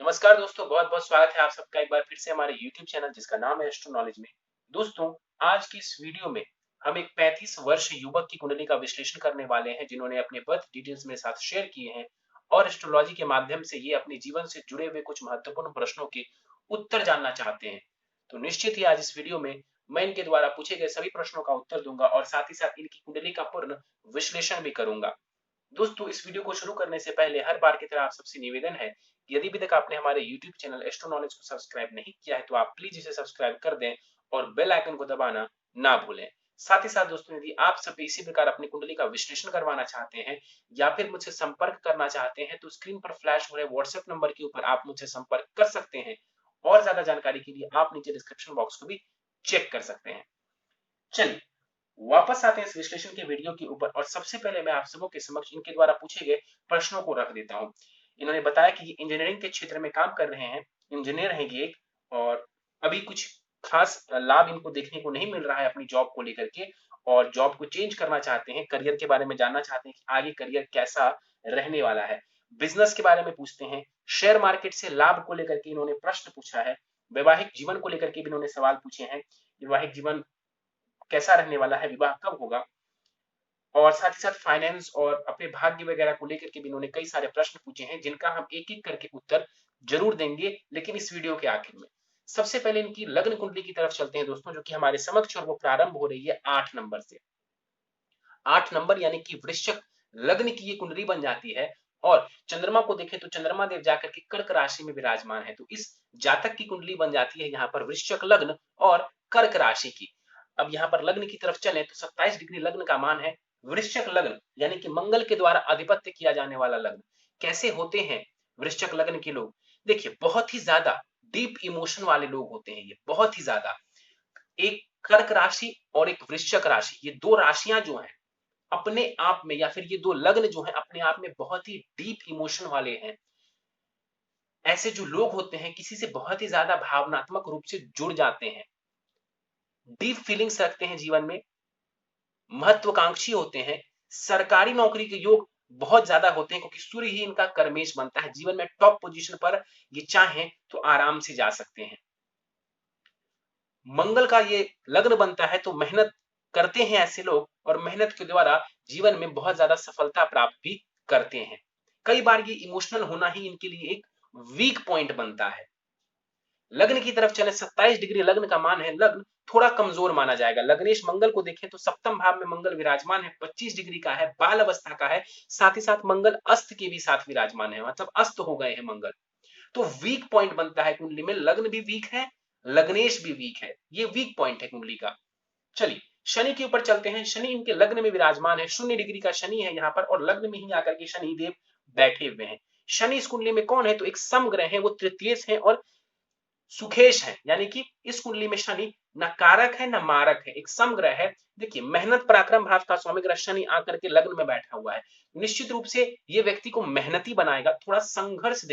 नमस्कार दोस्तों, बहुत बहुत स्वागत है आप सबका एक बार फिर से हमारे YouTube चैनल जिसका नाम है एस्ट्रो नॉलेज में। दोस्तों, आज की इस वीडियो में हम एक 35 वर्ष युवक की कुंडली का विश्लेषण करने वाले हैं जिन्होंने अपने बर्थ डिटेल्स मेरे साथ शेयर किए हैं और एस्ट्रोलॉजी के माध्यम से ये अपने जीवन से जुड़े हुए कुछ महत्वपूर्ण प्रश्नों के उत्तर जानना चाहते हैं। तो निश्चित ही आज इस वीडियो में मैं इनके द्वारा पूछे गए सभी प्रश्नों का उत्तर दूंगा और साथ ही साथ इनकी कुंडली का पूर्ण विश्लेषण भी करूंगा। दोस्तों, इस वीडियो को शुरू करने से पहले हर बार की तरह आप सबसे निवेदन है कि यदि अभी तक आपने हमारे YouTube चैनल एस्ट्रो नॉलेज को सब्सक्राइब नहीं किया है तो आप प्लीज इसे सब्सक्राइब कर दें और बेल आइकन को दबाना ना भूलें। साथ ही साथ दोस्तों, यदि आप सब इसी प्रकार अपनी कुंडली का विश्लेषण करवाना चाहते हैं या फिर मुझसे संपर्क करना चाहते हैं तो स्क्रीन पर फ्लैश हो रहे व्हाट्सएप नंबर के ऊपर आप मुझसे संपर्क कर सकते हैं और ज्यादा जानकारी के लिए आप नीचे डिस्क्रिप्शन बॉक्स को भी चेक कर सकते हैं। चलिए वापस आते हैं इस विश्लेषण के वीडियो के ऊपर और सबसे पहले मैं आप सबों के समक्ष इनके द्वारा पूछे गए प्रश्नों को रख देता हूं। इन्होंने बताया कि ये इंजीनियरिंग के क्षेत्र में काम कर रहे हैं, इंजीनियर हैं ये एक, और अभी कुछ खास लाभ इनको देखने को नहीं मिल रहा है अपनी जॉब को लेकर के और जॉब को चेंज करना चाहते हैं, करियर के बारे में जानना चाहते हैं कि आगे करियर कैसा रहने वाला है। बिजनेस के बारे में पूछते हैं, शेयर मार्केट से लाभ को लेकर के इन्होंने प्रश्न पूछा है, वैवाहिक जीवन को लेकर के भी इन्होंने सवाल पूछे हैं, वैवाहिक जीवन कैसा रहने वाला है, विवाह कब होगा, और साथ ही साथ फाइनेंस और अपने भाग्य वगैरह को लेकर के भी इन्होंने कई सारे प्रश्न पूछे हैं जिनका हम एक एक करके उत्तर जरूर देंगे लेकिन इस वीडियो के आखिर में। सबसे पहले इनकी लग्न कुंडली की तरफ चलते हैं दोस्तों, जो कि हमारे समक्ष और वो प्रारंभ हो रही है 8 नंबर से। 8 नंबर यानी कि वृश्चिक लग्न की ये कुंडली बन जाती है और चंद्रमा को देखें तो चंद्रमा देव जाकर के कर्क राशि में विराजमान है, तो इस जातक की कुंडली बन जाती है यहाँ पर वृश्चिक लग्न और कर्क राशि की। अब यहाँ पर लग्न की तरफ चले तो 27 डिग्री लग्न का मान है। वृश्चिक लग्न यानी कि मंगल के द्वारा आधिपत्य किया जाने वाला लग्न। कैसे होते हैं वृश्चिक लग्न के लोग? देखिए, बहुत ही ज्यादा डीप इमोशन वाले लोग होते हैं ये, बहुत ही ज्यादा। एक कर्क राशि और एक वृश्चिक राशि, ये दो राशियां जो हैं अपने आप में, या फिर ये दो लग्न जो हैं अपने आप में बहुत ही डीप इमोशन वाले हैं। ऐसे जो लोग होते हैं किसी से बहुत ही ज्यादा भावनात्मक रूप से जुड़ जाते हैं, डीप फीलिंग्स रखते हैं जीवन में, महत्वाकांक्षी होते हैं, सरकारी नौकरी के योग बहुत ज्यादा होते हैं क्योंकि सूर्य ही इनका कर्मेश बनता है। जीवन में टॉप पोजीशन पर ये चाहें तो आराम से जा सकते हैं। मंगल का ये लग्न बनता है तो मेहनत करते हैं ऐसे लोग और मेहनत के द्वारा जीवन में बहुत ज्यादा सफलता प्राप्त भी करते हैं। कई बार ये इमोशनल होना ही इनके लिए एक वीक पॉइंट बनता है। लग्न की तरफ चले, 27 डिग्री लग्न का मान है, लग्न थोड़ा कमजोर माना जाएगा। लग्नेश मंगल को देखें तो सप्तम भाव में मंगल विराजमान है, 25 डिग्री का है, बाल अवस्था का है, साथ ही साथ मंगल अस्त के भी साथ विराजमान है, मतलब अस्त हो गए हैं मंगल। तो वीक पॉइंट बनता है कुंडली में, लग्न भी वीक है, लग्नेश भी वीक है, ये वीक पॉइंट है कुंडली का। चलिए शनि के ऊपर चलते हैं। शनि इनके लग्न में विराजमान है, 0 डिग्री का शनि है यहाँ पर और लग्न में ही आकर के शनि देव बैठे हुए हैं। शनि इस कुंडली में कौन है? तो एक समग्रह है, वो तृतीय है और सुखेश है, यानी कि इस कुंडली में शनि न कारक है न मारक है, एक समग्रह है। देखिए, मेहनत पराक्रम भाव का स्वामी ग्रह शनि आकर के लग्न में बैठा हुआ है, निश्चित रूप से ये व्यक्ति को मेहनती बनाएगा, थोड़ा संघर्ष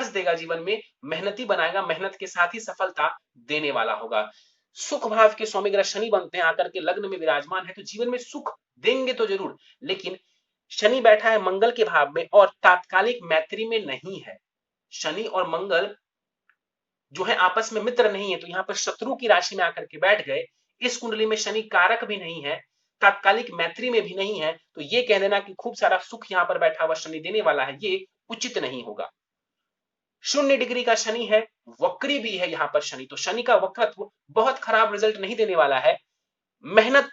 देगा जीवन में, मेहनती बनाएगा, मेहनत के साथ ही सफलता देने वाला होगा। सुख भाव के स्वामी ग्रह शनि बनते हैं, आकर के लग्न में विराजमान है, तो जीवन में सुख देंगे तो जरूर, लेकिन शनि बैठा है मंगल के भाव में और तात्कालिक मैत्री में नहीं है। शनि और मंगल जो है आपस में मित्र नहीं है, तो यहाँ पर शत्रु की राशि में आकर के बैठ गए। इस कुंडली में शनि कारक भी नहीं है, तात्कालिक मैत्री में भी नहीं है, तो ये कह देना कि खूब सारा सुख यहाँ पर बैठा हुआ शनि देने वाला है, ये उचित नहीं होगा। 0 डिग्री का शनि है, वक्री भी है यहाँ पर शनि, तो शनि का वक्रत्व बहुत खराब रिजल्ट नहीं देने वाला है। मेहनत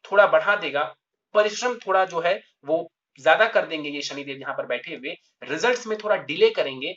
थोड़ा बढ़ा देगा, परिश्रम थोड़ा जो है वो ज्यादा कर देंगे ये शनिदेव यहाँ पर बैठे हुए, रिजल्ट्स में थोड़ा डिले करेंगे।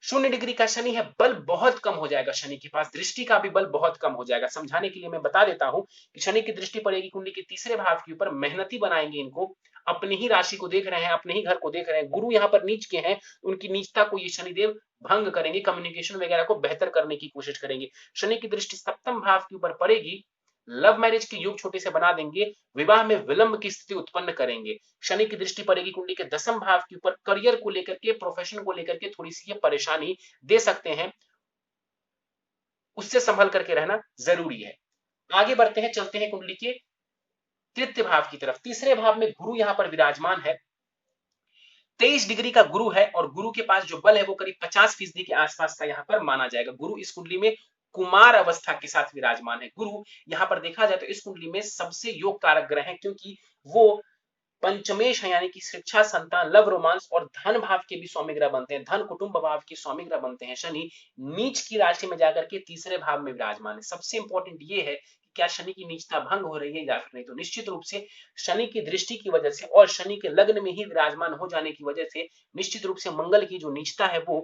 0 डिग्री का शनि है, बल बहुत कम हो जाएगा शनि के पास, दृष्टि का भी बल बहुत कम हो जाएगा। समझाने के लिए मैं बता देता हूं कि शनि की दृष्टि पड़ेगी कुंडली के तीसरे भाव के ऊपर, मेहनती बनाएंगे इनको, अपनी ही राशि को देख रहे हैं, अपने ही घर को देख रहे हैं, गुरु यहाँ पर नीच के हैं, उनकी नीचता को ये शनिदेव भंग करेंगे, कम्युनिकेशन वगैरह को बेहतर करने की कोशिश करेंगे। शनि की दृष्टि सप्तम भाव के ऊपर पड़ेगी, लव मैरिज के युग छोटे से बना देंगे, विवाह में विलंब की स्थिति उत्पन्न करेंगे। शनि की दृष्टि पड़ेगी कुंडली के 10वें भाव के ऊपर, करियर को लेकर के, प्रोफेशन को लेकर के थोड़ी सी ये परेशानी दे सकते हैं, उससे संभल करके रहना जरूरी है। आगे बढ़ते हैं, चलते हैं कुंडली के तृतीय भाव की तरफ। तीसरे भाव में गुरु यहां पर विराजमान है, 23 डिग्री का गुरु है और गुरु के पास जो बल है वो करीब 50% के आसपास का यहाँ पर माना जाएगा। गुरु इस कुंडली में कुमार अवस्था के साथ विराजमान है। गुरु यहाँ पर देखा जाए तो इस कुंडली में सबसे योग कारक ग्रह है, क्योंकि वो पंचमेश है, यानी कि शिक्षा, संतान, लव, रोमांस और धन भाव के भी स्वामी ग्रह बनते हैं। धन कुटुंब भाव के स्वामी ग्रह बनते हैं। शनि नीच की राशि में जाकर के तीसरे भाव में विराजमान है। सबसे इंपॉर्टेंट ये है कि क्या शनि की नीचता भंग हो रही है या फिर नहीं। तो निश्चित रूप से शनि की दृष्टि की वजह से और शनि के लग्न में ही विराजमान हो जाने की वजह से निश्चित रूप से मंगल की जो नीचता है वो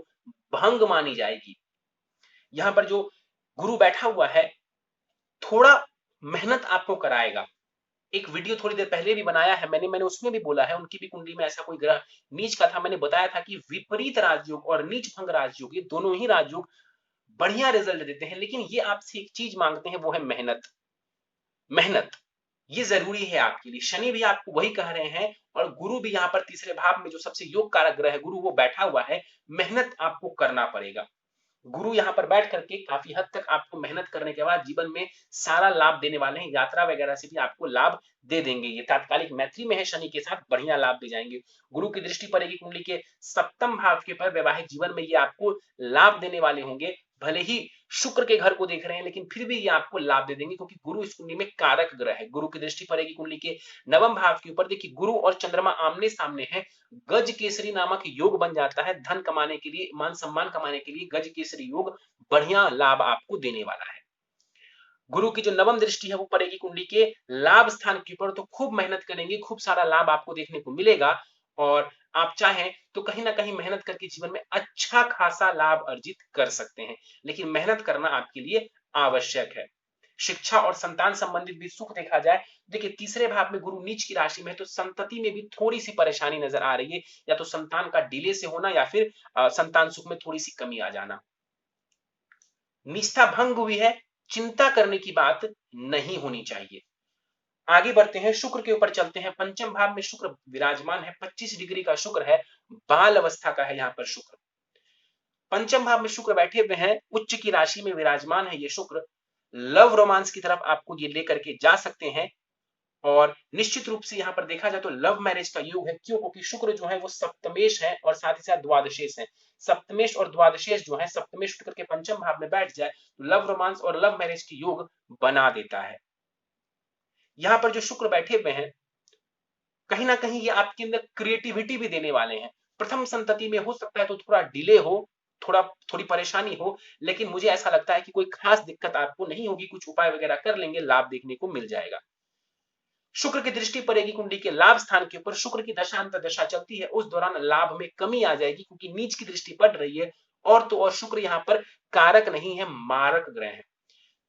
भंग मानी जाएगी। यहाँ पर जो गुरु बैठा हुआ है थोड़ा मेहनत आपको कराएगा। एक वीडियो थोड़ी देर पहले भी बनाया है मैंने उसमें भी बोला है, उनकी भी कुंडली में ऐसा कोई ग्रह नीच का था। मैंने बताया था कि विपरीत राजयोग और नीच भंग राजयोग, ये दोनों ही राजयोग बढ़िया रिजल्ट देते हैं, लेकिन ये आपसे एक चीज मांगते हैं, वो है मेहनत। मेहनत ये जरूरी है आपके लिए। शनि भी आपको वही कह रहे हैं और गुरु भी यहाँ पर तीसरे भाव में जो सबसे योग कारक ग्रह है गुरु, वो बैठा हुआ है। मेहनत आपको करना पड़ेगा। गुरु यहाँ पर बैठ करके काफी हद तक आपको मेहनत करने के बाद जीवन में सारा लाभ देने वाले हैं। यात्रा वगैरह से भी आपको लाभ दे देंगे। ये तात्कालिक मैत्री में है शनि के साथ, बढ़िया लाभ दे जाएंगे। गुरु की दृष्टि पड़ेगी कुंडली के सप्तम भाव के पर, वैवाहिक जीवन में ये आपको लाभ देने वाले होंगे। भले ही शुक्र के घर को देख रहे हैं लेकिन फिर भी ये आपको लाभ दे देंगे, क्योंकि गुरु इस कुंडली में कारक ग्रह है। गुरु की दृष्टि पड़ेगी कुंडली के नवम भाव के ऊपर। देखिए गुरु और चंद्रमा आमने सामने है, गज केसरी नामक योग बन जाता है। धन कमाने के लिए, मान सम्मान कमाने के लिए गज केसरी योग बढ़िया लाभ आपको देने वाला है। गुरु की जो नवम दृष्टि है वो पड़ेगी कुंडली के लाभ स्थान के ऊपर, तो खूब मेहनत करेंगे, खूब सारा लाभ आपको देखने को मिलेगा और आप चाहें तो कहीं ना कहीं मेहनत करके जीवन में अच्छा खासा लाभ अर्जित कर सकते हैं, लेकिन मेहनत करना आपके लिए आवश्यक है। शिक्षा और संतान संबंधित भी सुख देखा जाए, देखिए तीसरे भाव में गुरु नीच की राशि में है, तो संतति में भी थोड़ी सी परेशानी नजर आ रही है, या तो संतान का डिले से होना या फिर संतान सुख में थोड़ी सी कमी आ जाना। निष्ठा भंग हुई है, चिंता करने की बात नहीं होनी चाहिए। आगे बढ़ते हैं, शुक्र के ऊपर चलते हैं। पंचम भाव में शुक्र विराजमान है, 25 डिग्री का शुक्र है, बाल अवस्था का है यहाँ पर शुक्र। पंचम भाव में शुक्र बैठे हुए हैं, उच्च की राशि में विराजमान है ये शुक्र। लव रोमांस की तरफ आपको ये लेकर के जा सकते हैं और निश्चित रूप से यहाँ पर देखा जाए तो लव मैरिज का योग है। क्यों? क्योंकि शुक्र जो है वो सप्तमेश है और साथ ही साथ द्वादशेश है। सप्तमेश और द्वादशेश जो है, सप्तमेश शुक्र के पंचम भाव में बैठ जाए तो लव रोमांस और लव मैरिज की योग बना देता है। यहाँ पर जो शुक्र बैठे हुए हैं कहीं ना कहीं ये आपके अंदर क्रिएटिविटी भी देने वाले हैं। प्रथम संतति में हो सकता है तो थोड़ा डिले हो, थोड़ी परेशानी हो, लेकिन मुझे ऐसा लगता है कि कोई खास दिक्कत आपको नहीं होगी। कुछ उपाय वगैरह कर लेंगे, लाभ देखने को मिल जाएगा। शुक्र की दृष्टि पड़ेगी कुंडली के लाभ स्थान के ऊपर। शुक्र की दशा अंतर दशा चलती है, उस दौरान लाभ में कमी आ जाएगी क्योंकि नीच की दृष्टि पड़ रही है। और तो और शुक्र यहाँ पर कारक नहीं है, मारक ग्रह है।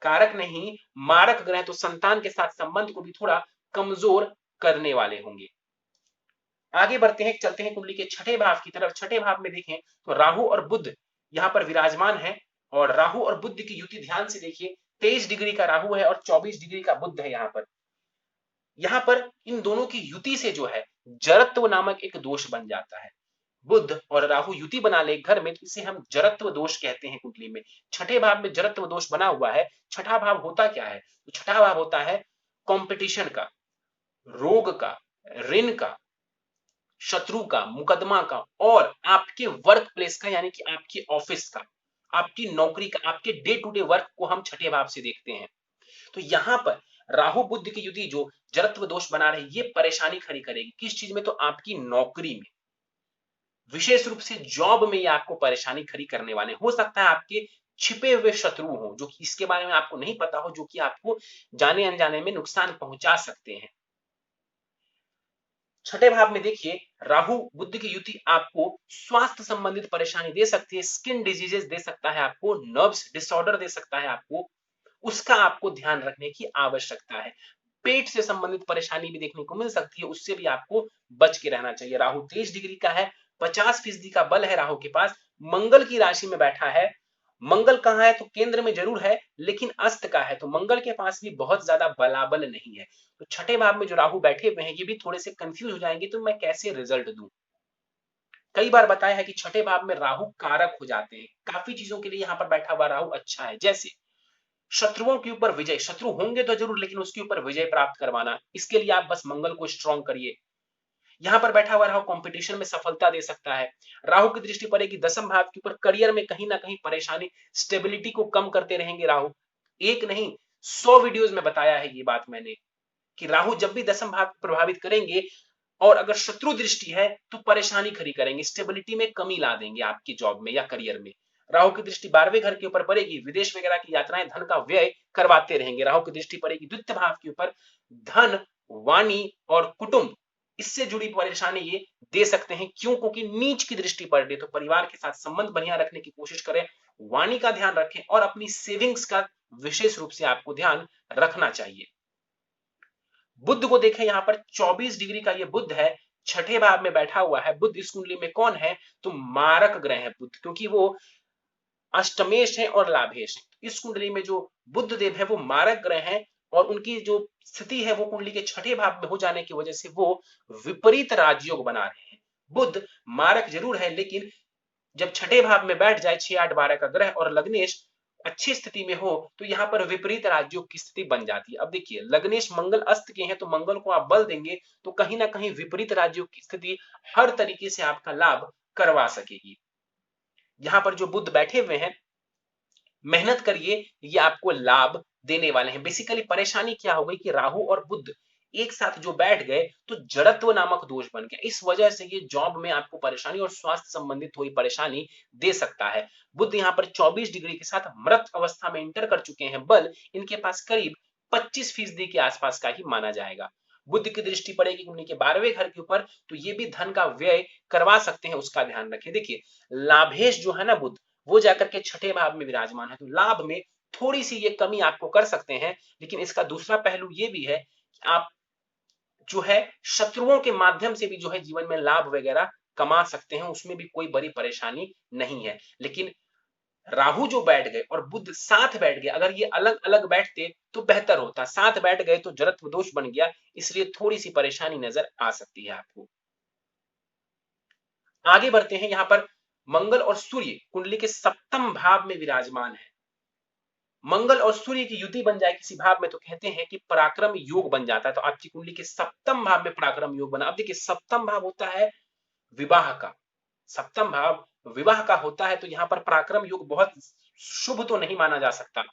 कारक नहीं, मारक ग्रह, तो संतान के साथ संबंध को भी थोड़ा कमजोर करने वाले होंगे। आगे बढ़ते हैं, चलते हैं कुंडली के छठे भाव की तरफ। छठे भाव में देखें तो राहु और बुध यहाँ पर विराजमान है और राहु और बुध की युति ध्यान से देखिए। 23 डिग्री का राहु है और 24 डिग्री का बुध है। यहाँ पर इन दोनों की युति से जो है जरत्व नामक एक दोष बन जाता है। बुध और राहु युति बना ले घर में, तो इसे हम जरत्व दोष कहते हैं कुंडली में। छठे भाव में जरत्व दोष बना हुआ है। छठा भाव होता क्या है? तो छठा भाव होता है कंपटीशन का, रोग का, ऋण का, शत्रु का, मुकदमा का और आपके वर्क प्लेस का, यानी कि आपके ऑफिस का, आपकी नौकरी का, आपके डे टू डे वर्क को हम छठे भाव से देखते हैं। तो यहाँ पर राहु बुध की युति जो जरत्व दोष बना रही, ये परेशानी खड़ी करेगी। किस चीज में? तो आपकी नौकरी में, विशेष रूप से जॉब में ये आपको परेशानी खड़ी करने वाले। हो सकता है आपके छिपे हुए शत्रु हो जो कि इसके बारे में आपको नहीं पता हो, जो कि आपको जाने अनजाने में नुकसान पहुंचा सकते हैं। छठे भाव में देखिए राहु बुध की युति आपको स्वास्थ्य संबंधित परेशानी दे सकती है। स्किन डिजीजेस दे सकता है आपको, नर्व्स डिसऑर्डर दे सकता है आपको, उसका आपको ध्यान रखने की आवश्यकता है। पेट से संबंधित परेशानी भी देखने को मिल सकती है, उससे भी आपको बच के रहना चाहिए। राहु 23 डिग्री का है, 50% का बल है राहु के पास, मंगल की राशि में बैठा है। मंगल कहाँ है? तो केंद्र में जरूर है लेकिन अस्त का है, तो मंगल के पास भी बहुत ज्यादा बलाबल नहीं है। तो छठे भाव में जो राहु बैठे हुए हैं ये भी थोड़े से कंफ्यूज हो जाएंगे, तो मैं कैसे रिजल्ट दूं। कई बार बताया है कि छठे भाव में राहु कारक हो जाते हैं। काफी चीजों के लिए यहाँ पर बैठा हुआ राहु अच्छा है, जैसे शत्रुओं के ऊपर विजय। शत्रु होंगे तो जरूर, लेकिन उसके ऊपर विजय प्राप्त करवाना, इसके लिए आप बस मंगल को स्ट्रॉन्ग करिए। यहाँ पर बैठा हुआ राहु कंपटीशन में सफलता दे सकता है। राहु की दृष्टि पड़ेगी दसम भाव के ऊपर, करियर में कहीं ना कहीं परेशानी, स्टेबिलिटी को कम करते रहेंगे राहु। एक नहीं 100 वीडियोस में बताया है ये बात मैंने, कि राहु जब भी दसम भाव को प्रभावित करेंगे और अगर शत्रु दृष्टि है तो परेशानी खड़ी करेंगे, स्टेबिलिटी में कमी ला देंगे आपकी जॉब में या करियर में। राहु की दृष्टि 12वें घर के ऊपर पड़ेगी, विदेश वगैरह की यात्राएं, धन का व्यय करवाते रहेंगे। राहु की दृष्टि पड़ेगी द्वितीय भाव के ऊपर, धन, वाणी और कुटुंब, इससे जुड़ी परेशानी ये दे सकते हैं। क्यों? क्योंकि नीच की दृष्टि पड़ रही है, तो परिवार के साथ संबंध बढ़िया रखने की कोशिश करें, वाणी का ध्यान रखें और अपनी सेविंग्स का विशेष रूप से आपको ध्यान रखना चाहिए। बुध को देखें, यहां पर 24 डिग्री का ये बुध है, छठे भाव में बैठा हुआ है। बुध इस कुंडली में कौन है? तो मारक ग्रह है बुध, क्योंकि वो अष्टमेश है और लाभेश है। इस कुंडली में जो बुध देव है वो मारक ग्रह है और उनकी जो स्थिति है वो कुंडली के छठे भाव में हो जाने की वजह से वो विपरीत राजयोग बना रहे हैं। बुध मारक जरूर है, लेकिन जब छठे भाव में बैठ जाए 6, 8, 12 का ग्रह और लग्नेश अच्छी स्थिति में हो तो यहाँ पर विपरीत राजयोग की स्थिति बन जाती है। अब देखिए, लग्नेश मंगल अस्त के हैं, तो मंगल को आप बल देंगे तो कहीं ना कहीं विपरीत राजयोग की स्थिति हर तरीके से आपका लाभ करवा सकेगी। यहाँ पर जो बुध बैठे हुए हैं, मेहनत करिए, ये आपको लाभ देने वाले हैं। बेसिकली परेशानी क्या हो गई कि राहु और बुध एक साथ जो बैठ गए तो जड़त्व नामक दोष बन गया। इस वजह से ये जॉब में आपको परेशानी और स्वास्थ्य संबंधित थोड़ी परेशानी दे सकता है। बुध यहाँ पर 24 डिग्री के साथ मृत अवस्था में इंटर कर चुके हैं। बल इनके पास करीब 25% के आसपास का ही माना जाएगा। बुध की दृष्टि पड़ेगी कुंडली के 12वें घर के ऊपर, तो ये भी धन का व्यय करवा सकते हैं, उसका ध्यान रखें। देखिए, लाभेश जो है ना बुध, वो जाकर के छठे भाव में विराजमान है, तो लाभ में थोड़ी सी ये कमी आपको कर सकते हैं। लेकिन इसका दूसरा पहलू ये भी है कि आप जो है शत्रुओं के माध्यम से भी जो है जीवन में लाभ वगैरह कमा सकते हैं, उसमें भी कोई बड़ी परेशानी नहीं है। लेकिन राहु जो बैठ गए और बुध साथ बैठ गए, अगर ये अलग अलग बैठते तो बेहतर होता, साथ बैठ गए तो जड़त्व दोष बन गया, इसलिए थोड़ी सी परेशानी नजर आ सकती है आपको। आगे बढ़ते हैं, यहां पर मंगल और सूर्य कुंडली के सप्तम भाव में विराजमान है। मंगल और सूर्य की युति बन जाए किसी भाव में तो कहते हैं कि पराक्रम योग बन जाता है। तो आपकी कुंडली के सप्तम भाव में पराक्रम योग बना। अब देखिए, सप्तम भाव होता है विवाह का, सप्तम भाव विवाह का होता है, तो यहाँ पर पराक्रम योग बहुत शुभ तो नहीं माना जा सकता।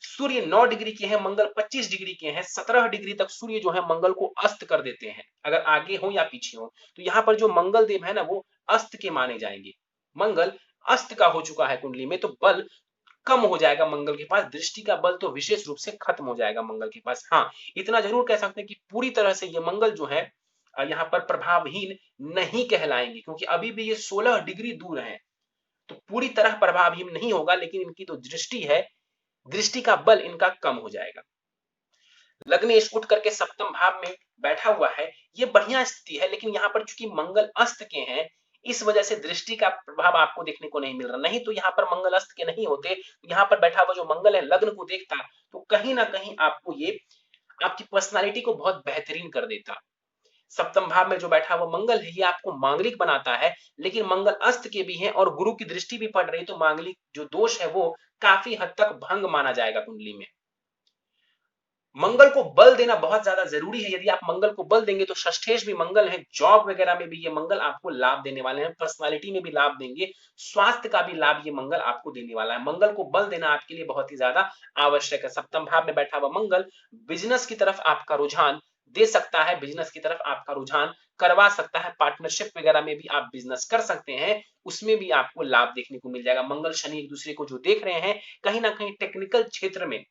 सूर्य 9 डिग्री के हैं, मंगल 25 डिग्री के हैं। 17 डिग्री तक सूर्य जो है मंगल को अस्त कर देते हैं, अगर आगे हो या पीछे हो। तो यहाँ पर जो मंगल देव है ना, वो अस्त के माने जाएंगे। मंगल अस्त का हो चुका है कुंडली में, तो बल कम हो जाएगा मंगल के पास, दृष्टि का बल तो विशेष रूप से खत्म हो जाएगा मंगल के पास। हाँ, इतना जरूर कह सकते हैं कि पूरी तरह से ये मंगल जो है यहाँ पर प्रभावहीन नहीं कहलाएंगे, क्योंकि अभी भी ये 16 डिग्री दूर है, तो पूरी तरह प्रभावहीन नहीं होगा, लेकिन इनकी तो दृष्टि है, दृष्टि का बल इनका कम हो जाएगा। लग्नेश उठ करके सप्तम भाव में बैठा हुआ है, ये बढ़िया स्थिति है, लेकिन यहाँ पर चूंकि मंगल अस्त के हैं, इस वजह से दृष्टि का प्रभाव आपको देखने को नहीं मिल रहा। नहीं तो यहाँ पर मंगल अस्त के नहीं होते, यहाँ पर बैठा हुआ जो मंगल है लग्न को देखता, तो कहीं ना कहीं आपको ये आपकी पर्सनालिटी को बहुत बेहतरीन कर देता। सप्तम भाव में जो बैठा हुआ मंगल है, ये आपको मांगलिक बनाता है, लेकिन मंगल अस्त के भी हैं और गुरु की दृष्टि भी पड़ रही, तो मांगलिक जो दोष है वो काफी हद तक भंग माना जाएगा कुंडली में। मंगल को बल देना बहुत ज्यादा जरूरी है। यदि आप मंगल को बल देंगे तो षष्ठेश भी मंगल है, जॉब वगैरह में भी ये मंगल आपको लाभ देने वाले हैं, पर्सनालिटी में भी लाभ देंगे, स्वास्थ्य का भी लाभ ये मंगल आपको देने वाला है। मंगल को बल देना आपके लिए बहुत ही ज्यादा आवश्यक है। सप्तम भाव में बैठा हुआ मंगल बिजनेस की तरफ आपका रुझान दे सकता है, बिजनेस की तरफ आपका रुझान करवा सकता है। पार्टनरशिप वगैरह में भी आप बिजनेस कर सकते हैं, उसमें भी आपको लाभ देखने को मिल जाएगा। मंगल शनि एक दूसरे को जो देख रहे हैं, कहीं ना कहीं टेक्निकल क्षेत्र में,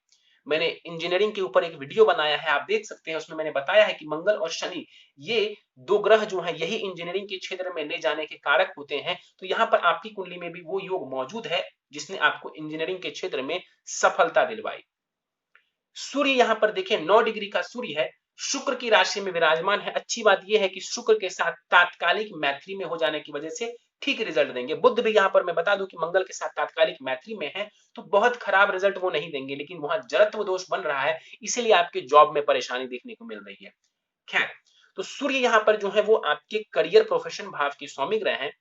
मैंने इंजीनियरिंग के ऊपर एक वीडियो बनाया है, आप देख सकते हैं, उसमें मैंने बताया है कि मंगल और शनि ये दो ग्रह जो हैं, यही इंजीनियरिंग के क्षेत्र में ले जाने के कारक होते हैं। तो यहाँ पर आपकी कुंडली में भी वो योग मौजूद है जिसने आपको इंजीनियरिंग के क्षेत्र में सफलता दिलवाई। सूर्य यहाँ पर देखें 9 डिग्री का सूर्य है, शुक्र की राशि में विराजमान है। अच्छी बात यह है कि शुक्र के साथ तात्कालिक मैत्री में हो जाने की वजह से ठीक रिजल्ट देंगे। बुध भी यहाँ पर मैं बता दूं कि मंगल के साथ तात्कालिक मैत्री में है, तो बहुत खराब रिजल्ट वो नहीं देंगे, लेकिन वहां जड़त्व दोष बन रहा है, इसीलिए आपके जॉब में परेशानी देखने को मिल रही है। खैर, तो सूर्य यहाँ पर जो है वो आपके करियर प्रोफेशन भाव के स्वामी ग्रह हैं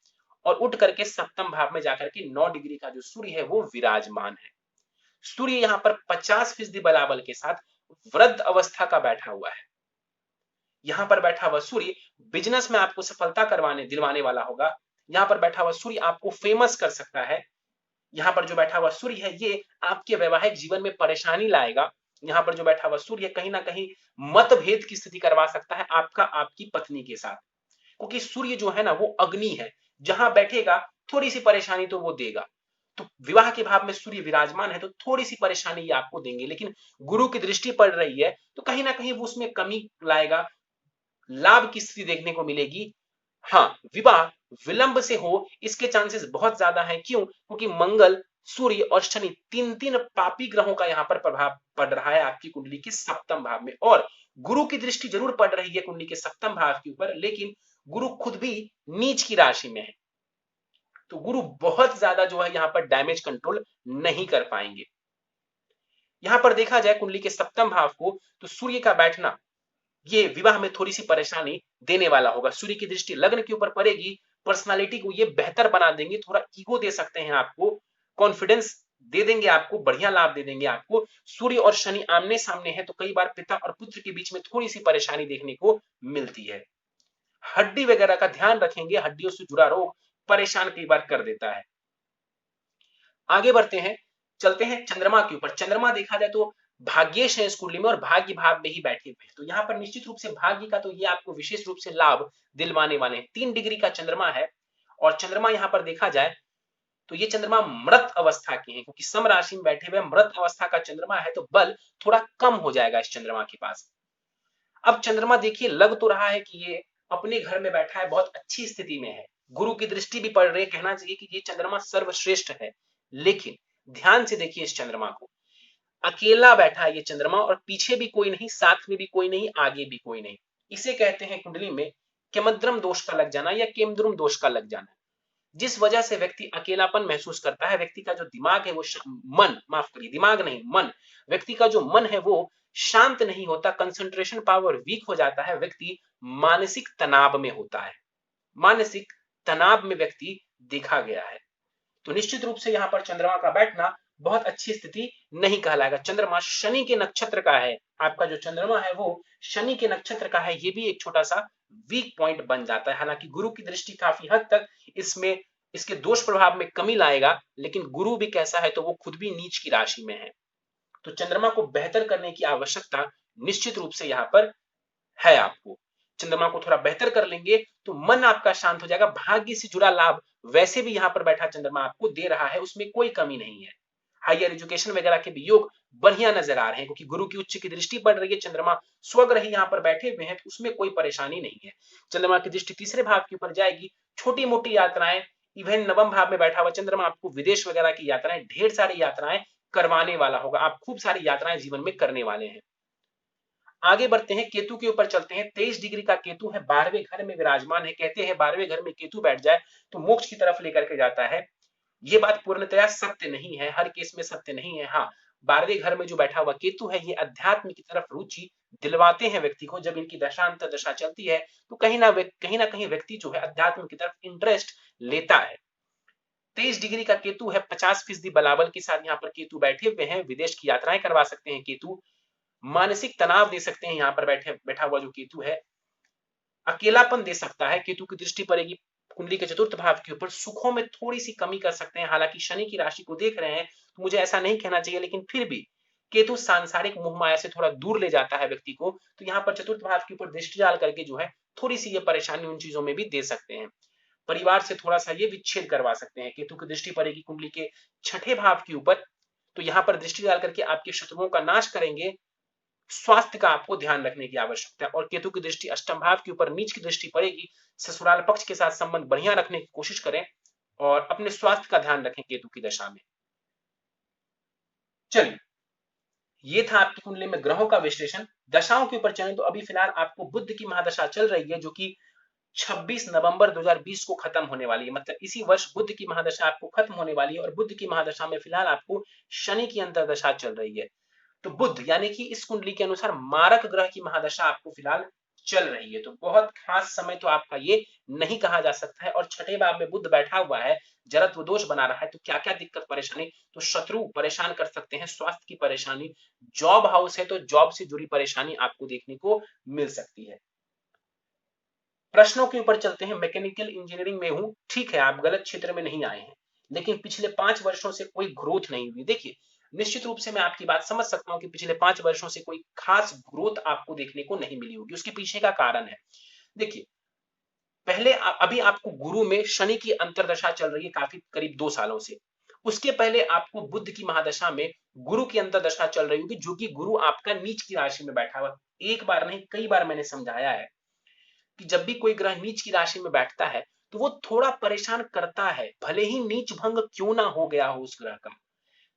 और उठ करके सप्तम भाव में जाकर के 9 डिग्री का जो सूर्य है वो विराजमान है। सूर्य यहाँ पर 50% बलाबल के साथ वृद्ध अवस्था का बैठा हुआ है। यहाँ पर बैठा हुआ सूर्य बिजनेस में आपको सफलता दिलवाने वाला होगा। यहाँ पर बैठा हुआ सूर्य आपको फेमस कर सकता है। यहाँ पर जो बैठा हुआ सूर्य है ये आपके वैवाहिक जीवन में परेशानी लाएगा। यहाँ पर जो बैठा हुआ सूर्य कहीं ना कहीं मतभेद की स्थिति करवा सकता है आपका आपकी पत्नी के साथ, क्योंकि सूर्य जो है ना वो अग्नि है, जहां बैठेगा थोड़ी सी परेशानी तो वो देगा। तो विवाह के भाव में सूर्य विराजमान है तो थोड़ी सी परेशानी ये आपको देंगे, लेकिन गुरु की दृष्टि पड़ रही है तो कहीं ना कहीं वो उसमें कमी लाएगा, लाभ की स्थिति देखने को मिलेगी। हाँ, विवाह विलंब से हो इसके चांसेस बहुत ज्यादा है। क्यों? क्योंकि मंगल, सूर्य और शनि तीन तीन पापी ग्रहों का यहाँ पर प्रभाव पड़ रहा है आपकी कुंडली के सप्तम भाव में, और गुरु की दृष्टि जरूर पड़ रही है कुंडली के सप्तम भाव के ऊपर, लेकिन गुरु खुद भी नीच की राशि में है, तो गुरु बहुत ज्यादा जो है यहाँ पर डैमेज कंट्रोल नहीं कर पाएंगे। यहां पर देखा जाए कुंडली के सप्तम भाव को, तो सूर्य का बैठना ये विवाह में थोड़ी सी परेशानी देने वाला होगा। सूर्य की दृष्टि लग्न के ऊपर पड़ेगी, पर्सनालिटी को ये बेहतर बना देंगे, थोड़ा ईगो दे सकते हैं आपको, कॉन्फिडेंस दे देंगे आपको, बढ़िया लाभ दे देंगे आपको। सूर्य और शनि आमने सामने है तो कई बार पिता और पुत्र के बीच में थोड़ी सी परेशानी देखने को मिलती है। हड्डी वगैरह का ध्यान रखेंगे, हड्डियों से जुड़ा रोग परेशान कई बार कर देता है। आगे बढ़ते हैं, चलते हैं चंद्रमा के ऊपर। चंद्रमा देखा जाए तो भाग्येश है इस कुंडली में और भाग्य भाव में ही बैठे हुए हैं, तो यहाँ पर निश्चित रूप से भाग्य का तो ये आपको विशेष रूप से लाभ दिलवाने वाले हैं। 3 डिग्री का चंद्रमा है, और चंद्रमा यहाँ पर देखा जाए तो ये चंद्रमा मृत अवस्था के हैं, क्योंकि सम राशि में बैठे हुए मृत अवस्था का चंद्रमा है, तो बल थोड़ा कम हो जाएगा इस चंद्रमा के पास। अब चंद्रमा देखिए लग तो रहा है कि ये अपने घर में बैठा है, बहुत अच्छी स्थिति में है, गुरु की दृष्टि भी पड़ रही है, कहना चाहिए कि ये चंद्रमा सर्वश्रेष्ठ है। लेकिन ध्यान से देखिए इस चंद्रमा को, अकेला बैठा है ये चंद्रमा, और पीछे भी कोई नहीं, साथ में भी कोई नहीं, आगे भी कोई नहीं। इसे कहते हैं कुंडली में केमद्रम दोष का लग जाना या केमद्रुम दोष का लग जाना, जिस वजह से व्यक्ति अकेलापन महसूस करता है। व्यक्ति का जो दिमाग है वो मन, माफ करिए दिमाग नहीं मन, व्यक्ति का जो मन है वो शांत नहीं होता, कंसंट्रेशन पावर वीक हो जाता है, व्यक्ति मानसिक तनाव में होता है, मानसिक तनाव में व्यक्ति देखा गया है। तो निश्चित रूप से यहाँ पर चंद्रमा का बैठना बहुत अच्छी स्थिति नहीं कहलाएगा। चंद्रमा शनि के नक्षत्र का है, आपका जो चंद्रमा है वो शनि के नक्षत्र का है, ये भी एक छोटा सा वीक पॉइंट बन जाता है। हालांकि गुरु की दृष्टि काफी हद तक इसमें इसके दोष प्रभाव में कमी लाएगा, लेकिन गुरु भी कैसा है तो वो खुद भी नीच की राशि में है, तो चंद्रमा को बेहतर करने की आवश्यकता निश्चित रूप से यहाँ पर है। आपको चंद्रमा को थोड़ा बेहतर कर लेंगे तो मन आपका शांत हो जाएगा। भाग्य से जुड़ा लाभ वैसे भी यहाँ पर बैठा चंद्रमा आपको दे रहा है, उसमें कोई कमी नहीं है। हायर एजुकेशन वगैरह के भी योग बढ़िया नजर आ रहे हैं, क्योंकि गुरु की उच्च की दृष्टि पड़ रही है, चंद्रमा स्वग्रह यहाँ पर बैठे हुए हैं, तो उसमें कोई परेशानी नहीं है। चंद्रमा की दृष्टि तीसरे भाव के ऊपर जाएगी, छोटी मोटी यात्राएं, इवन नवम भाव में बैठा हुआ चंद्रमा आपको विदेश वगैरह की यात्राएं, ढेर सारी यात्राएं करवाने वाला होगा, आप खूब सारी यात्राएं जीवन में करने वाले हैं। आगे बढ़ते हैं, केतु के ऊपर चलते हैं। 23 डिग्री का केतु है, 12वें घर में विराजमान है। कहते हैं 12वें घर में केतु बैठ जाए तो मोक्ष की तरफ लेकर के जाता है। ये बात पूर्णतया सत्य नहीं है, हर केस में सत्य नहीं है। हाँ, 12वें घर में जो बैठा हुआ केतु है ये अध्यात्म की तरफ रुचि दिलवाते हैं व्यक्ति को। जब इनकी दशांतर दशा चलती है तो कहीं ना कहीं व्यक्ति जो है अध्यात्म की तरफ इंटरेस्ट लेता है। 23 डिग्री का केतु है, 50% बलाबल के साथ यहाँ पर केतु बैठे हुए हैं, विदेश की यात्राएं करवा सकते हैं केतु, मानसिक तनाव दे सकते हैं। यहाँ पर बैठा हुआ जो केतु है अकेलापन दे सकता है। केतु की दृष्टि पड़ेगी कुंडली के चतुर्थ भाव के ऊपर, सुखों में थोड़ी सी कमी कर सकते हैं। हालांकि शनि की राशि को देख रहे हैं तो मुझे ऐसा नहीं कहना चाहिए, लेकिन फिर भी केतु सांसारिक मोह माया से थोड़ा दूर ले जाता है व्यक्ति को, तो यहाँ पर चतुर्थ भाव के ऊपर दृष्टि डाल करके जो है थोड़ी सी ये परेशानी उन चीजों में भी दे सकते हैं। परिवार से थोड़ा सा ये विच्छेद करवा सकते हैं। केतु की दृष्टि पड़ेगी कुंडली के छठे भाव के ऊपर, तो यहाँ पर दृष्टि डाल करके आपके शत्रुओं का नाश करेंगे। स्वास्थ्य का आपको ध्यान रखने की आवश्यकता है। और केतु की दृष्टि अष्टम भाव के ऊपर नीच की दृष्टि पड़ेगी, ससुराल पक्ष के साथ संबंध बढ़िया रखने की कोशिश करें और अपने स्वास्थ्य का ध्यान रखें केतु की दशा में। चलिए, ये था आपकी कुंडली में ग्रहों का विश्लेषण। दशाओं के ऊपर चलें तो अभी फिलहाल आपको बुध की महादशा चल रही है, जो कि 26 नवंबर 2020 को खत्म होने वाली है। मतलब इसी वर्ष बुध की महादशा आपको खत्म होने वाली है, और बुध की महादशा में फिलहाल आपको शनि की अंतर्दशा चल रही है। तो बुध यानी कि इस कुंडली के अनुसार मारक ग्रह की महादशा आपको फिलहाल चल रही है, तो बहुत खास समय तो आपका ये नहीं कहा जा सकता है। और छठे भाव में बुध बैठा हुआ है, जरत्व दोष बना रहा है, तो क्या क्या दिक्कत परेशानी, तो शत्रु परेशान कर सकते हैं, स्वास्थ्य की परेशानी, जॉब हाउस है तो जॉब से जुड़ी परेशानी आपको देखने को मिल सकती है। प्रश्नों के ऊपर चलते हैं। मैकेनिकल इंजीनियरिंग में हूं, ठीक है, आप गलत क्षेत्र में नहीं आए हैं, लेकिन पिछले 5 वर्षों से कोई ग्रोथ नहीं हुई। देखिए, निश्चित रूप से मैं आपकी बात समझ सकता हूं कि पिछले 5 वर्षों से कोई खास ग्रोथ आपको देखने को नहीं मिली होगी। उसके पीछे का कारण है, देखिए, पहले अभी आपको गुरु में शनि की अंतरदशा चल रही है काफी करीब 2 सालों से। उसके पहले आपको बुध की महादशा में गुरु की अंतरदशा चल रही होगी, जो कि गुरु आपका नीच की राशि में बैठा हुआ। एक बार नहीं, कई बार मैंने समझाया है कि जब भी कोई ग्रह नीच की राशि में बैठता है तो वो थोड़ा परेशान करता है, भले ही नीच भंग क्यों ना हो गया हो उस ग्रह का।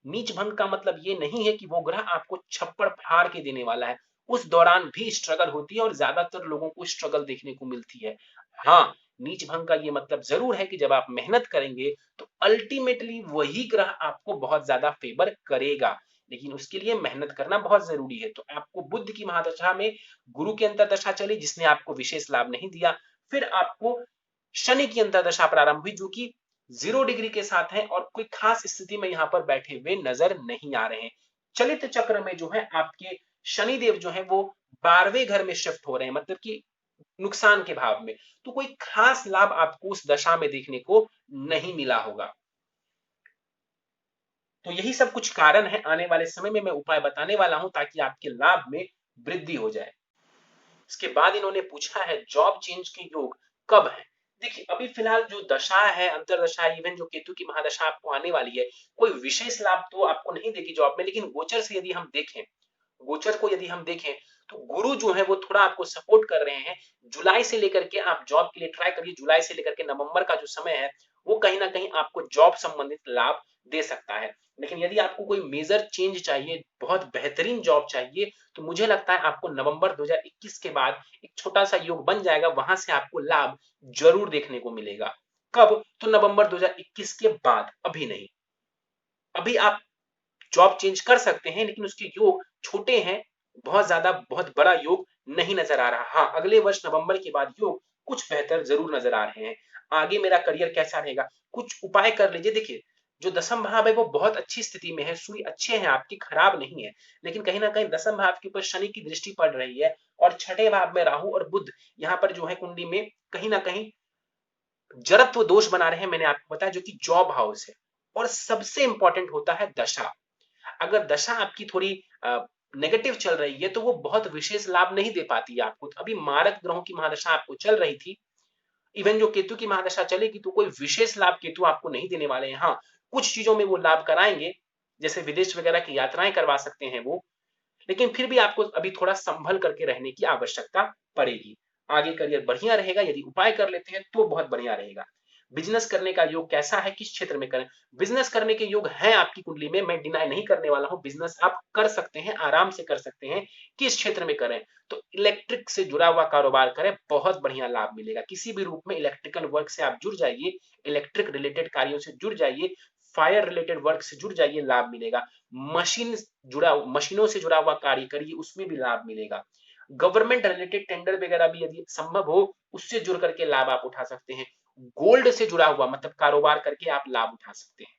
नीच भंग का मतलब ये नहीं है कि वो ग्रह आपको छप्पड़ फाड़ के देने वाला है। उस दौरान भी स्ट्रगल होती है और ज्यादातर लोगों को स्ट्रगल देखने को मिलती है। हाँ, नीच भंग का ये मतलब जरूर है कि जब आप मेहनत करेंगे तो अल्टीमेटली वही ग्रह आपको बहुत ज्यादा फेवर करेगा, लेकिन उसके लिए मेहनत करना बहुत जरूरी है। तो आपको बुध की महादशा में गुरु की अंतरदशा चली, जिसने आपको विशेष लाभ नहीं दिया। फिर आपको शनि की अंतरदशा प्रारंभ हुई, जो कि 0 डिग्री के साथ है और कोई खास स्थिति में यहाँ पर बैठे हुए नजर नहीं आ रहे हैं। चलित चक्र में जो है आपके शनिदेव जो है वो 12वें घर में शिफ्ट हो रहे हैं, मतलब कि नुकसान के भाव में। तो कोई खास लाभ आपको उस दशा में देखने को नहीं मिला होगा। तो यही सब कुछ कारण है, आने वाले समय में मैं उपाय बताने वाला हूं ताकि आपके लाभ में वृद्धि हो जाए। इसके बाद इन्होंने पूछा है जॉब चेंज के योग कब है। देखिए, अभी फिलहाल जो दशा है, अंतरदशा, इवन जो केतु की महादशा आपको आने वाली है, कोई विशेष लाभ तो आपको नहीं देगी जॉब में, लेकिन गोचर से यदि हम देखें, गोचर को यदि हम देखें तो गुरु जो है वो थोड़ा आपको सपोर्ट कर रहे हैं। जुलाई से लेकर के आप जॉब के लिए ट्राई करिए। जुलाई से लेकर के नवंबर का जो समय है वो कहीं ना कहीं आपको जॉब संबंधित लाभ दे सकता है। लेकिन यदि आपको कोई मेजर चेंज चाहिए, बहुत बेहतरीन जॉब चाहिए, तो मुझे लगता है आपको नवंबर 2021 के बाद एक छोटा सा योग बन जाएगा, वहां से आपको लाभ जरूर देखने को मिलेगा। कब? तो नवंबर 2021 के बाद, अभी नहीं। अभी आप जॉब चेंज कर सकते हैं, लेकिन उसके योग छोटे हैं, बहुत ज्यादा बहुत बड़ा योग नहीं नजर आ रहा। हाँ, अगले वर्ष नवंबर के बाद योग कुछ बेहतर जरूर नजर आ रहे हैं। आगे मेरा करियर कैसा रहेगा, कुछ उपाय कर लीजिए। देखिए, जो दसम भाव है वो बहुत अच्छी स्थिति में है, सूर्य अच्छे हैं आपकी, खराब नहीं है, लेकिन कहीं ना कहीं दसम भाव के ऊपर शनि की दृष्टि पड़ रही है और छठे भाव में राहु और बुध यहाँ पर जो है कुंडली में कहीं ना कहीं जड़त्व दोष बना रहे हैं, मैंने आपको बताया, जो कि जॉब हाउस है। और सबसे इंपॉर्टेंट होता है दशा। अगर दशा आपकी थोड़ी नेगेटिव चल रही है तो वो बहुत विशेष लाभ नहीं दे पाती है आपको। अभी मारक ग्रहों की महादशा आपको चल रही थी, इवन जो केतु की महादशा चलेगी तो कोई विशेष लाभ केतु आपको नहीं देने वाले हैं। हाँ, कुछ चीजों में वो लाभ कराएंगे, जैसे विदेश वगैरह की यात्राएं करवा सकते हैं वो, लेकिन फिर भी आपको अभी थोड़ा संभल करके रहने की आवश्यकता पड़ेगी। आगे करियर बढ़िया रहेगा, यदि उपाय कर लेते हैं तो बहुत बढ़िया रहेगा। बिजनेस करने का योग कैसा है, किस क्षेत्र में करें? बिजनेस करने के योग है आपकी कुंडली में, मैं डिनाई नहीं करने वाला हूं, बिजनेस आप कर सकते हैं, आराम से कर सकते हैं। किस क्षेत्र में करें? तो इलेक्ट्रिक से जुड़ा हुआ कारोबार करें, बहुत बढ़िया लाभ मिलेगा। किसी भी रूप में इलेक्ट्रिकल वर्क से आप जुड़ जाइए, इलेक्ट्रिक रिलेटेड कार्यों से जुड़ जाइए, फायर रिलेटेड वर्क से जुड़ जाइए, लाभ मिलेगा। मशीनों से जुड़ा हुआ कार्य करिए, उसमें भी लाभ मिलेगा। गवर्नमेंट रिलेटेड टेंडर वगैरह भी यदि संभव हो, उससे जुड़ करके लाभ आप उठा सकते हैं। गोल्ड से जुड़ा हुआ मतलब कारोबार करके आप लाभ उठा सकते हैं।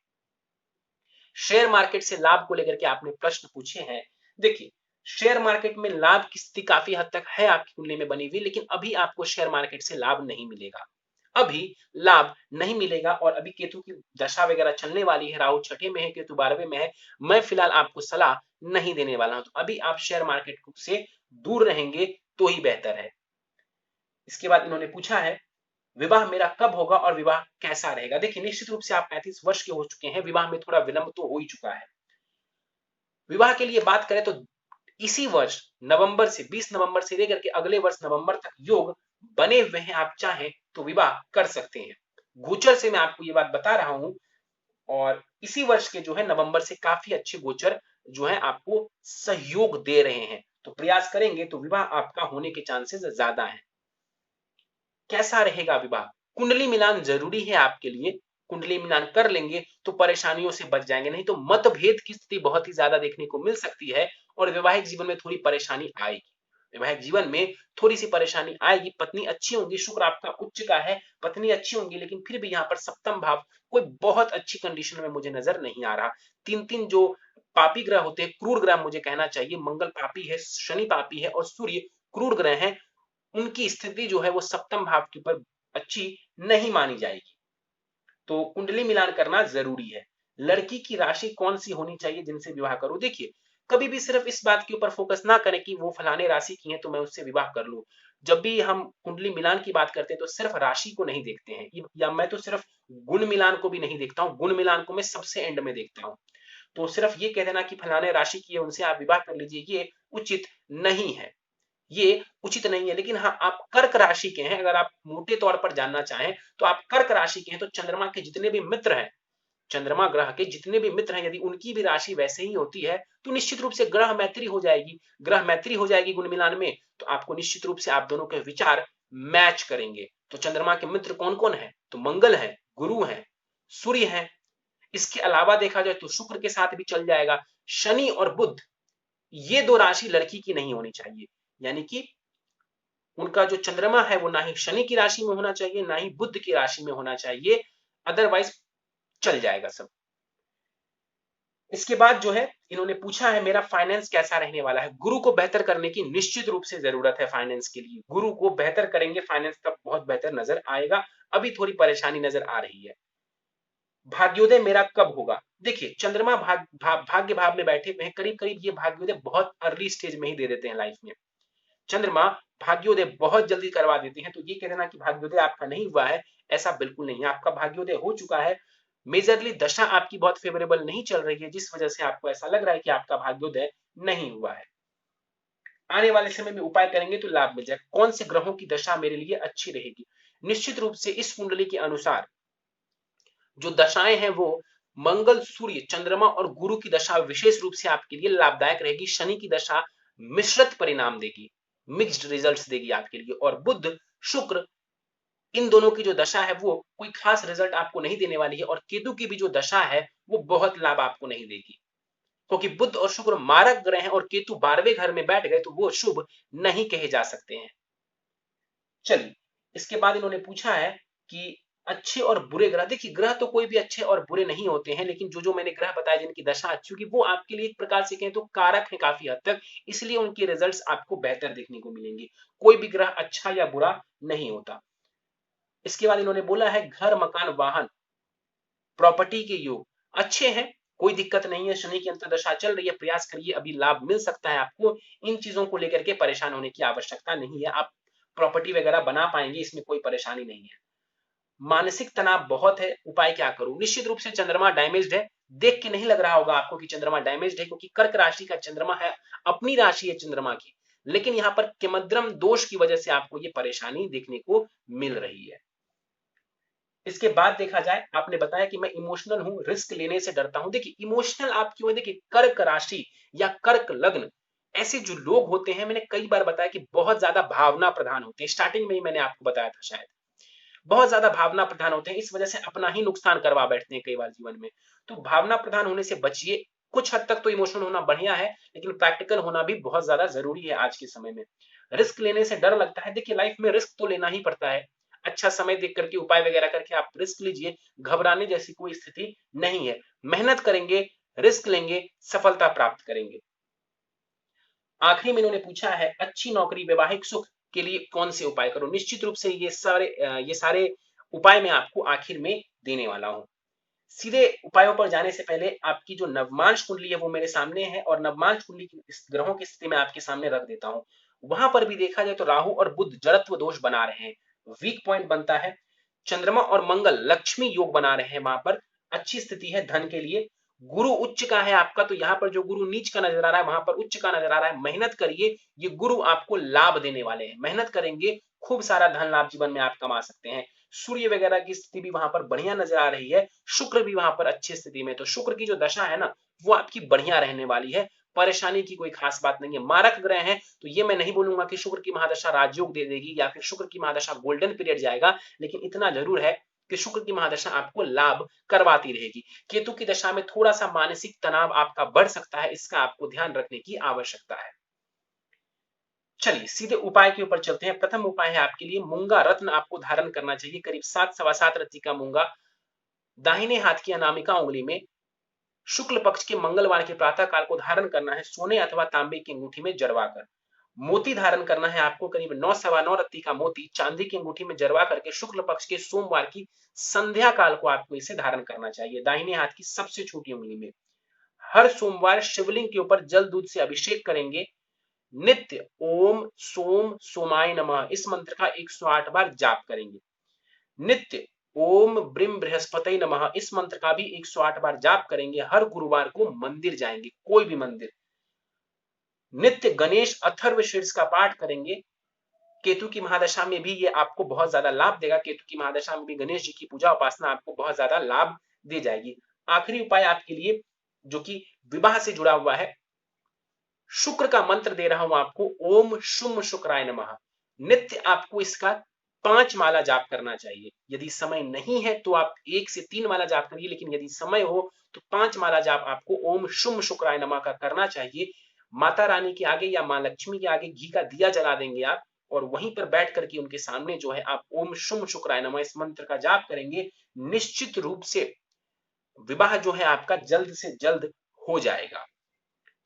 शेयर मार्केट से लाभ को लेकर के आपने प्रश्न पूछे हैं। देखिए, शेयर मार्केट में लाभ की स्थिति काफी हद तक है आपकी कुंडली में बनी हुई, लेकिन अभी आपको शेयर मार्केट से लाभ नहीं मिलेगा। अभी लाभ नहीं मिलेगा और अभी केतु की दशा वगैरह चलने वाली है, राहु छठे में है, केतु 12वें में है। मैं फिलहाल आपको सलाह नहीं देने वाला हूं, तो अभी आप शेयर मार्केट से दूर रहेंगे तो ही बेहतर है। इसके बाद इन्होंने पूछा है विवाह मेरा कब होगा और विवाह कैसा रहेगा। देखिए, निश्चित रूप से आप 35 वर्ष के हो चुके हैं, विवाह में थोड़ा विलंब तो हो ही चुका है। विवाह के लिए बात करें तो इसी वर्ष नवंबर से 20 नवंबर से लेकर के अगले वर्ष नवंबर तक योग बने हुए हैं, आप चाहें तो विवाह कर सकते हैं। गोचर से मैं आपको ये बात बता रहा हूं, और इसी वर्ष के जो है नवंबर से काफी अच्छे गोचर जो है आपको सहयोग दे रहे हैं, तो प्रयास करेंगे तो विवाह आपका होने के चांसेस ज्यादा है। कैसा रहेगा विवाह? कुंडली मिलान जरूरी है आपके लिए। कुंडली मिलान कर लेंगे तो परेशानियों से बच जाएंगे, नहीं तो मतभेद की स्थिति बहुत ही ज्यादा देखने को मिल सकती है और वैवाहिक जीवन में थोड़ी परेशानी आएगी। वैवाहिक जीवन में थोड़ी सी परेशानी आएगी। पत्नी अच्छी होंगी, शुक्र आपका उच्च का है, पत्नी अच्छी होंगी, लेकिन फिर भी यहाँ पर सप्तम भाव कोई बहुत अच्छी कंडीशन में मुझे नजर नहीं आ रहा। तीन तीन जो पापी ग्रह होते हैं, क्रूर ग्रह मुझे कहना चाहिए, मंगल पापी है, शनि पापी है और सूर्य क्रूर ग्रह है, उनकी स्थिति जो है वो सप्तम भाव के ऊपर अच्छी नहीं मानी जाएगी। तो कुंडली मिलान करना जरूरी है। लड़की की राशि कौन सी होनी चाहिए जिनसे विवाह करो? देखिए, कभी भी सिर्फ इस बात के ऊपर फोकस ना करें कि वो फलाने राशि की है तो मैं उससे विवाह कर लूं। जब भी हम कुंडली मिलान की बात करते हैं तो सिर्फ राशि को नहीं देखते हैं, या मैं तो सिर्फ गुण मिलान को भी नहीं देखता हूँ, गुण मिलान को मैं सबसे एंड में देखता हूँ। तो सिर्फ ये कह देना कि फलाने राशि की है उनसे आप विवाह कर लीजिए, ये उचित नहीं है, ये उचित नहीं है। लेकिन हाँ, आप कर्क राशि के हैं, अगर आप मोटे तौर पर जानना चाहें तो आप कर्क राशि के हैं, तो चंद्रमा के जितने भी मित्र हैं, चंद्रमा ग्रह के जितने भी मित्र हैं, यदि उनकी भी राशि वैसे ही होती है तो निश्चित रूप से ग्रह मैत्री हो जाएगी। ग्रह मैत्री हो जाएगी गुण मिलान में, तो आपको निश्चित रूप से आप दोनों के विचार मैच करेंगे। तो चंद्रमा के मित्र कौन कौन है? तो मंगल है, गुरु है, सूर्य है। इसके अलावा देखा जाए तो शुक्र के साथ भी चल जाएगा। शनि और बुध, ये दो राशि लड़की की नहीं होनी चाहिए, यानी कि उनका जो चंद्रमा है वो ना ही शनि की राशि में होना चाहिए, ना ही बुध की राशि में होना चाहिए, अदरवाइज चल जाएगा सब। इसके बाद जो है इन्होंने पूछा है मेरा फाइनेंस कैसा रहने वाला है? गुरु को बेहतर करने की निश्चित रूप से जरूरत है फाइनेंस के लिए। गुरु को बेहतर करेंगे, फाइनेंस तब बहुत बेहतर नजर आएगा। अभी थोड़ी परेशानी नजर आ रही है। भाग्योदय मेरा कब होगा? देखिए, चंद्रमा भाग्य भाव में बैठे हुए हैं, करीब करीब ये भाग्योदय बहुत अर्ली स्टेज में ही दे देते हैं लाइफ में। चंद्रमा भाग्योदय बहुत जल्दी करवा देते हैं, तो ये कह देना कि भाग्योदय आपका नहीं हुआ है, ऐसा बिल्कुल नहीं है। आपका भाग्योदय हो चुका है। मेजरली दशा आपकी बहुत फेवरेबल नहीं चल रही है, जिस वजह से आपको ऐसा लग रहा है कि आपका भाग्योदय नहीं हुआ है। आने वाले समय में उपाय करेंगे तो लाभ मिल जाएगा। कौन से ग्रहों की दशा मेरे लिए अच्छी रहेगी? निश्चित रूप से इस कुंडली के अनुसार जो दशाएं हैं वो मंगल, सूर्य, चंद्रमा और गुरु की दशा विशेष रूप से आपके लिए लाभदायक रहेगी। शनि की दशा मिश्रित परिणाम देगी, मिक्स्ड रिजल्ट्स देगी आपके लिए। और बुध, शुक्र, इन दोनों की जो दशा है वो कोई खास रिजल्ट आपको नहीं देने वाली है। और केतु की भी जो दशा है वो बहुत लाभ आपको नहीं देगी, क्योंकि बुध और शुक्र मारक ग्रह हैं और केतु 12वें घर में बैठ गए तो वो शुभ नहीं कहे जा सकते हैं। चलिए, इसके बाद इन्होंने पूछा है कि अच्छे और बुरे ग्रह। देखिए, ग्रह तो कोई भी अच्छे और बुरे नहीं होते हैं, लेकिन जो जो मैंने ग्रह बताए जिनकी दशा अच्छी होगी वो आपके लिए एक प्रकार से कहें तो कारक है काफी हद तक, इसलिए उनके रिजल्ट्स आपको बेहतर देखने को मिलेंगे। कोई भी ग्रह अच्छा या बुरा नहीं होता। इसके बाद इन्होंने बोला है घर, मकान, वाहन, प्रॉपर्टी के योग अच्छे हैं, कोई दिक्कत नहीं है। शनि की अंतर्दशा चल रही है, प्रयास करिए, अभी लाभ मिल सकता है आपको। इन चीजों को लेकर के परेशान होने की आवश्यकता नहीं है, आप प्रॉपर्टी वगैरह बना पाएंगे, इसमें कोई परेशानी नहीं है। मानसिक तनाव बहुत है, उपाय क्या करूं? निश्चित रूप से चंद्रमा डैमेज्ड है। देख के नहीं लग रहा होगा आपको कि चंद्रमा डैमेज्ड है, क्योंकि कर्क राशि का चंद्रमा है, अपनी राशि है चंद्रमा की। लेकिन यहाँ पर किमद्रम दोष की वजह से आपको ये परेशानी देखने को मिल रही है। इसके बाद देखा जाए, आपने बताया कि मैं इमोशनल हूं, रिस्क लेने से डरता हूं। देखिए, इमोशनल आप क्यों है? देखिए, कर्क राशि या कर्क लग्न ऐसे जो लोग होते हैं, मैंने कई बार बताया कि बहुत ज्यादा भावना प्रधान होते हैं। स्टार्टिंग में ही मैंने आपको बताया था शायद, बहुत ज्यादा भावना प्रधान होते हैं, इस वजह से अपना ही नुकसान करवा बैठते हैं कई बार जीवन में। तो भावना प्रधान होने से बचिए। कुछ हद तक तो इमोशनल होना बढ़िया है, लेकिन प्रैक्टिकल होना भी बहुत ज्यादा जरूरी है आज के समय में। रिस्क लेने से डर लगता है। देखिए, लाइफ में रिस्क तो लेना ही पड़ता है। अच्छा समय देख करके, उपाय वगैरह करके आप रिस्क लीजिए, घबराने जैसी कोई स्थिति नहीं है। मेहनत करेंगे, रिस्क लेंगे, सफलता प्राप्त करेंगे। आखिरी में इन्होंने पूछा है अच्छी नौकरी, वैवाहिक सुख के लिए कौन से उपाय करूं? निश्चित रूप से ये सारे उपाय मैं आपको आखिर में देने वाला हूं। सीधे उपायों पर जाने से पहले आपकी जो नवमांश कुंडली है वो मेरे सामने है, और नवमांश कुंडली की ग्रहों की स्थिति मैं आपके सामने रख देता हूं। वहां पर भी देखा जाए तो राहु और बुध जड़त्व दोष बना रहे हैं, वीक पॉइंट बनता है। चंद्रमा और मंगल लक्ष्मी योग बना रहे हैं, वहां पर अच्छी स्थिति है धन के लिए। गुरु उच्च का है आपका, तो यहाँ पर जो गुरु नीच का नजर आ रहा है वहां पर उच्च का नजर आ रहा है। मेहनत करिए, ये गुरु आपको लाभ देने वाले हैं। मेहनत करेंगे, खूब सारा धन लाभ जीवन में आप कमा सकते हैं। सूर्य वगैरह की स्थिति भी वहां पर बढ़िया नजर आ रही है। शुक्र भी वहां पर अच्छी स्थिति में, तो शुक्र की जो दशा है ना वो आपकी बढ़िया रहने वाली है। परेशानी की कोई खास बात नहीं है। मारक ग्रह है, तो ये मैं नहीं बोलूंगा कि शुक्र की महादशा राजयोग दे देगी या फिर शुक्र की महादशा गोल्डन पीरियड जाएगा, लेकिन इतना जरूर है कि शुक्र की महादशा आपको लाभ करवाती रहेगी। केतु की दशा में थोड़ा सा मानसिक तनाव आपका बढ़ सकता है, इसका आपको ध्यान रखने की आवश्यकता है। चलिए, सीधे उपाय के ऊपर चलते हैं। प्रथम उपाय है आपके लिए मूंगा रत्न आपको धारण करना चाहिए, करीब 7 सवा 7 रत्ती का मूंगा दाहिने हाथ की अनामिका उंगली में शुक्ल पक्ष के मंगलवार के प्रातः काल को धारण करना है, सोने अथवा तांबे की अंगूठी में जड़वाकर। मोती धारण करना है आपको, करीब 9 सवा 9 रत्ती का मोती चांदी की अंगूठी में जरवा करके शुक्ल पक्ष के सोमवार की संध्या काल को आपको इसे धारण करना चाहिए, दाहिने हाथ की सबसे छोटी उंगली में। हर सोमवार शिवलिंग के ऊपर जल दूध से अभिषेक करेंगे। नित्य ओम सोम सोमाय नमः इस मंत्र का 108 बार जाप करेंगे। नित्य ओम ब्रीम बृहस्पति नमः इस मंत्र का भी 108 बार जाप करेंगे। हर गुरुवार को मंदिर जाएंगे, कोई भी मंदिर। नित्य गणेश अथर्व शीर्ष का पाठ करेंगे। केतु की महादशा में भी ये आपको बहुत ज्यादा लाभ देगा। केतु की महादशा में भी गणेश जी की पूजा उपासना आपको बहुत ज्यादा लाभ दे जाएगी। आखिरी उपाय आपके लिए जो कि विवाह से जुड़ा हुआ है, शुक्र का मंत्र दे रहा हूं आपको, ओम शुम शुक्राय नमः। नित्य आपको इसका 5 माला जाप करना चाहिए। यदि समय नहीं है तो आप 1 से 3 माला जाप करिए, लेकिन यदि समय हो तो 5 माला जाप आपको ओम शुम शुक्राय नमः का करना चाहिए। माता रानी के आगे या मां लक्ष्मी के आगे घी का दिया जला देंगे आप, और वहीं पर बैठ करके उनके सामने जो है आप ओम शुम शुक्राय नमः इस मंत्र का जाप करेंगे। निश्चित रूप से विवाह जो है आपका जल्द से जल्द हो जाएगा।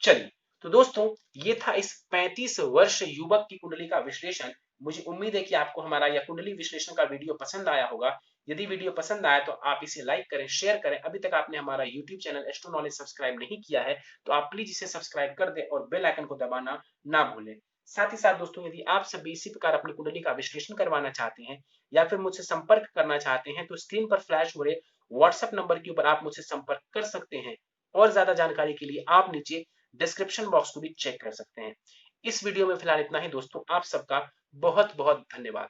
चलिए, तो दोस्तों ये था इस 35 वर्ष युवक की कुंडली का विश्लेषण। मुझे उम्मीद है कि आपको हमारा यह कुंडली विश्लेषण का वीडियो पसंद आया होगा। यदि वीडियो पसंद आया तो आप इसे लाइक करें, शेयर करें। अभी तक आपने हमारा YouTube channel astro knowledge subscribe नहीं किया है तो आप प्लीज इसे सब्सक्राइब कर दें और बेल आइकन को दबाना ना भूलें। साथ ही साथ दोस्तों, यदि आप सभी इसी प्रकार अपनी कुंडली का विश्लेषण करवाना चाहते हैं या फिर मुझसे संपर्क करना चाहते हैं तो स्क्रीन पर फ्लैश हो रहे व्हाट्सएप नंबर के ऊपर आप मुझसे संपर्क कर सकते हैं। और ज्यादा जानकारी के लिए आप नीचे डिस्क्रिप्शन बॉक्स को भी चेक कर सकते हैं। इस वीडियो में फिलहाल इतना ही दोस्तों, आप सबका बहुत बहुत धन्यवाद।